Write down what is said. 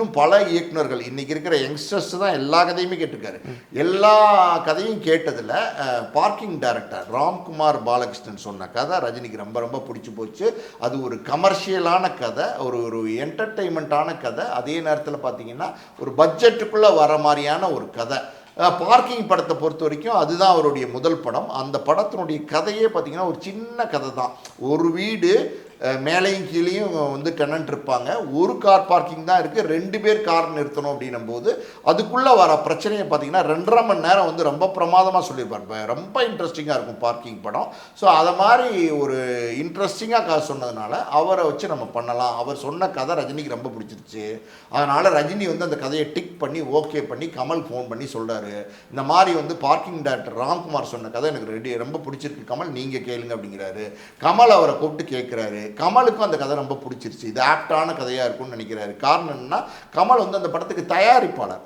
இன்னும் பல இயக்குனர்கள் இன்றைக்கி இருக்கிற யங்ஸ்டர்ஸ் தான் எல்லா கதையுமே கேட்டிருக்காரு. எல்லா கதையும் கேட்டதில் பார்க்கிங் டைரக்டர் ராம்குமார் பாலகிருஷ்ணன் சொன்ன கதை ரஜினிக்கு ரொம்ப ரொம்ப பிடிச்சி போச்சு. அது ஒரு கமர்ஷியலான கதை, ஒரு ஒரு என்டர்டெயின்மெண்ட்டான கதை, அதே நேரத்தில் பார்த்தீங்கன்னா ஒரு பட்ஜெட்டுக்குள்ளே வர மாதிரியான ஒரு கதை. பார்க்கிங் படத்தை பொறுத்த வரைக்கும் அதுதான் அவருடைய முதல் படம். அந்த படத்தினுடைய கதையே பார்த்திங்கன்னா ஒரு சின்ன கதை தான். ஒரு வீடு, மேலேயும் கீழேயும் வந்து டெனன்ட் இருப்பாங்க, ஒரு கார் பார்க்கிங் தான் இருக்குது, 2 பேர் கார் நிறுத்தணும் அப்படின்னும் போது அதுக்குள்ளே வர பிரச்சனையை பார்த்திங்கன்னா 2.5 மணி நேரம் வந்து ரொம்ப பிரமாதமாக சொல்லியிருப்பார். ரொம்ப இன்ட்ரெஸ்டிங்காக இருக்கும் பார்க்கிங் படம். ஸோ அதை மாதிரி ஒரு இன்ட்ரெஸ்டிங்காக சொன்னதுனால அவரை வச்சு நம்ம பண்ணலாம். அவர் சொன்ன கதை ரஜினிக்கு ரொம்ப பிடிச்சிருச்சு. அதனால் ரஜினி வந்து அந்த கதையை டிக் பண்ணி ஓகே பண்ணி கமல் ஃபோன் பண்ணி சொல்கிறாரு, இந்த மாதிரி வந்து பார்க்கிங் டைரக்டர் ராம்குமார் சொன்ன கதை எனக்கு ரொம்ப பிடிச்சிருக்கு கமல், நீங்கள் கேளுங்க அப்படிங்கிறாரு. கமல் அவரை கூப்பிட்டு கேட்குறாரு. கமலுக்கும் அந்த கதை ரொம்ப பிடிச்சிருச்சு, இது ஆப்டான கதையாக இருக்கும்னு நினைக்கிறாரு. காரணம் என்னன்னா கமல் வந்து அந்த படத்துக்கு தயாரிப்பாளர்.